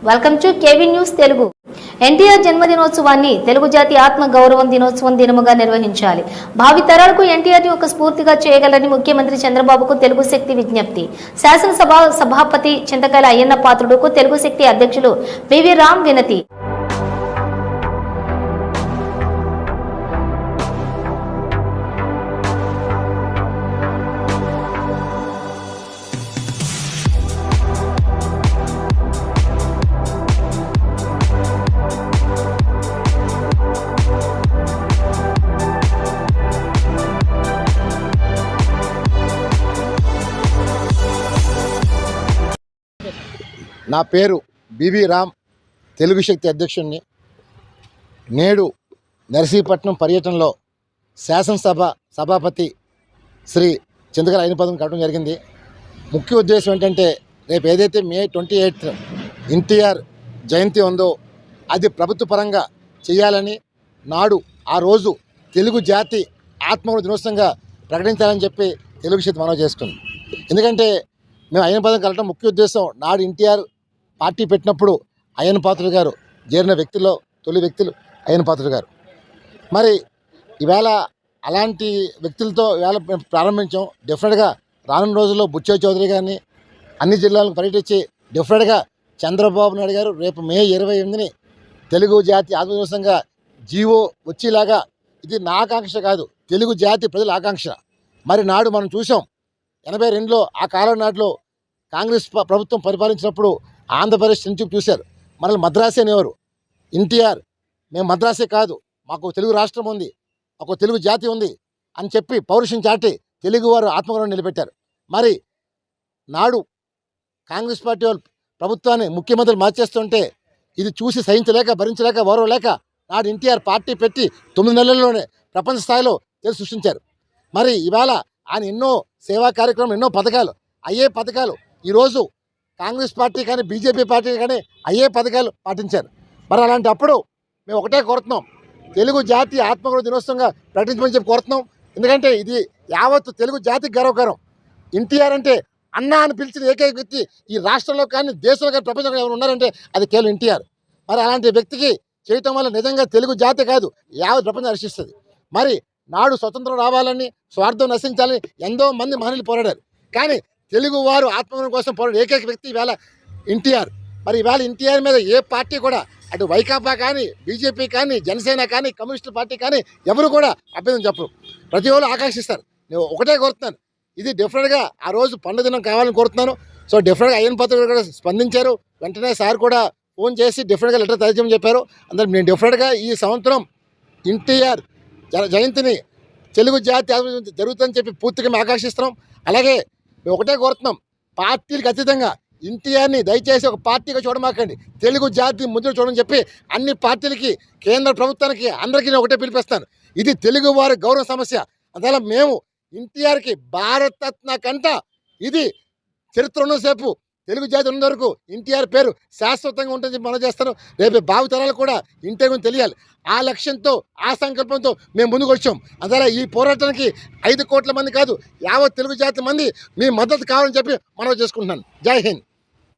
Welcome to KV news Telugu. NTR జన్మదినోత్సవాన్ని తెలుగు జాతి ఆత్మ గౌరవం దినోత్సవం దినముగా నిర్వహించాలి. భావి తరాలకు ఎన్టీఆర్ ఒక స్ఫూర్తిగా చేయగలని ముఖ్యమంత్రి చంద్రబాబుకు తెలుగు శక్తి విజ్ఞప్తి. శాసనసభ సభాపతి చింతకాయల అయ్యన్న పాత్రుడుకు తెలుగు శక్తి అధ్యక్షులు వివి రామ్ వినతి. నా పేరు బివి రామ్, తెలుగు శక్తి అధ్యక్షుడిని. నేడు నర్సీపట్నం పర్యటనలో శాసనసభ సభాపతి శ్రీ చింతకాయల అయ్యన్న పాత్రుడిని కలవడం జరిగింది. ముఖ్య ఉద్దేశం ఏంటంటే, రేపు ఏదైతే మే 28 ఎన్టీఆర్ జయంతి ఉందో అది ప్రభుత్వ పరంగా చేయాలని, నాడు ఆ రోజు తెలుగు జాతి ఆత్మగౌరవ దినోత్సవంగా ప్రకటించాలని చెప్పి తెలుగు శక్తి మనవి చేస్తుంది. ఎందుకంటే మేము అయ్యన్న పాత్రుడిని కలవడం ముఖ్య ఉద్దేశం, నాడు ఎన్టీఆర్ పార్టీ పెట్టినప్పుడు అయ్యన్న పాత్రుడు గారు చేరిన వ్యక్తుల్లో తొలి వ్యక్తులు అయ్యన్న పాత్రుడు గారు. మరి ఈవేళ అలాంటి వ్యక్తులతో ఈవేళ మేము ప్రారంభించాం. డెఫినెట్గా రానున్న రోజుల్లో బుచ్చయ్య చౌదరి గారిని అన్ని జిల్లాలకు పర్యటించి డెఫినెట్గా చంద్రబాబు నాయుడు గారు రేపు మే 28 తెలుగు జాతి ఆత్మదివసంగా జీవో వచ్చేలాగా, ఇది నా ఆకాంక్ష కాదు, తెలుగు జాతి ప్రజల ఆకాంక్ష. మరి నాడు మనం చూసాం 82లో ఆ కాలం నాటిలో కాంగ్రెస్ ప్రభుత్వం పరిపాలించినప్పుడు ఆంధ్రప్రదేశ్ నుంచి చూశారు. మనల్ని మద్రాసే అనేవారు. ఎన్టీఆర్ మేము మద్రాసే కాదు, మాకు తెలుగు రాష్ట్రం ఉంది, మాకు తెలుగు జాతి ఉంది అని చెప్పి పౌరుషం చాటి తెలుగువారు ఆత్మగౌరవం నిలబెట్టారు. మరి నాడు కాంగ్రెస్ పార్టీ వాళ్ళు ప్రభుత్వాన్ని ముఖ్యమంత్రులు మార్చేస్తుంటే ఇది చూసి సహించలేక, భరించలేక, ఓర్వలేక నాడు ఎన్టీఆర్ పార్టీ పెట్టి 9 నెలల్లోనే ప్రపంచ స్థాయిలో తెలుగు సృష్టించారు. మరి ఇవాళ ఆయన ఎన్నో సేవా కార్యక్రమం, ఎన్నో పథకాలు, అయ్యే పథకాలు ఈరోజు కాంగ్రెస్ పార్టీ కానీ బీజేపీ పార్టీ కానీ అయ్యే పథకాలు పాటించారు. మరి అలాంటి అప్పుడు మేము ఒకటే కోరుతున్నాం, తెలుగు జాతి ఆత్మగౌరవ దినోత్సవంగా ప్రకటించమని చెప్పి కోరుతున్నాం. ఎందుకంటే ఇది యావత్తు తెలుగు జాతికి గర్వకారం. ఎన్టీఆర్ అంటే అన్న అని పిలిచిన ఏకైక వ్యక్తి ఈ రాష్ట్రంలో కానీ దేశంలో కానీ ప్రపంచంలో ఎవరు ఉన్నారంటే అది కేవలం ఎన్టీఆర్. మరి అలాంటి వ్యక్తికి చేయటం వల్ల నిజంగా తెలుగు జాతి కాదు, యావత్ ప్రపంచం హర్షిస్తుంది. మరి నాడు స్వతంత్రం రావాలని, స్వార్థం నశించాలని ఎంతో మంది మహనీయులు పోరాడారు. కానీ తెలుగు వారు ఆత్మగౌరవం కోసం పోరాడే ఏకైక వ్యక్తి ఇవాళ ఎన్టీఆర్. మరి ఇవాళ ఎన్టీఆర్ మీద ఏ పార్టీ కూడా, అటు వైకాపా కానీ, బీజేపీ కానీ, జనసేన కానీ, కమ్యూనిస్టు పార్టీ కానీ ఎవరు కూడా అభ్యంతరం చెప్పరు. ప్రతి ఒక్కరు ఆకాంక్షిస్తారు. నేను ఒకటే కోరుతున్నాను, ఇది డెఫినెట్గా ఆ రోజు పండుగ దినం కావాలని కోరుతున్నాను. సో డెఫినెట్గా అయ్యన్న పాత్రుడు కూడా స్పందించారు. వెంటనే సార్ కూడా ఫోన్ చేసి డెఫినెట్గా లెటర్ తయారు చెప్పారు. అందరూ నేను డెఫినెట్గా ఈ సంవత్సరం ఎన్టీఆర్ జయంతిని తెలుగు జాతి జరుగుతుందని చెప్పి పూర్తిగా మేము ఆకాంక్షిస్తున్నాం. అలాగే మేము ఒకటే కోరుతున్నాం, పార్టీలకు అతీతంగా ఎన్టీఆర్ని దయచేసి ఒక పార్టీగా చూడమాకండి, తెలుగు జాతి ముందు చూడమని చెప్పి అన్ని పార్టీలకి, కేంద్ర ప్రభుత్వానికి, అందరికీ నేను ఒకటే పిలిపిస్తాను. ఇది తెలుగు వారి గౌరవ సమస్య. అందువల్ల మేము ఎన్టీఆర్కి భారతరత్న కంట ఇది చరిత్ర ఉన్నసేపు, తెలుగు జాతి ఉన్న వరకు ఎన్టీఆర్ పేరు శాశ్వతంగా ఉంటుందని మనం చేస్తాను. రేపు భావితరాలు కూడా ఎన్టీఆర్ గురించి తెలియాలి. ఆ లక్ష్యంతో, ఆ సంకల్పంతో మేము ముందుకు వచ్చాం. అందువల్ల ఈ పోరాటానికి 5 కోట్ల మంది కాదు, యావత్ తెలుగు జాతి మంది మీ మద్దతు కావాలని చెప్పి మనం చేసుకుంటున్నాను. జై హింద్.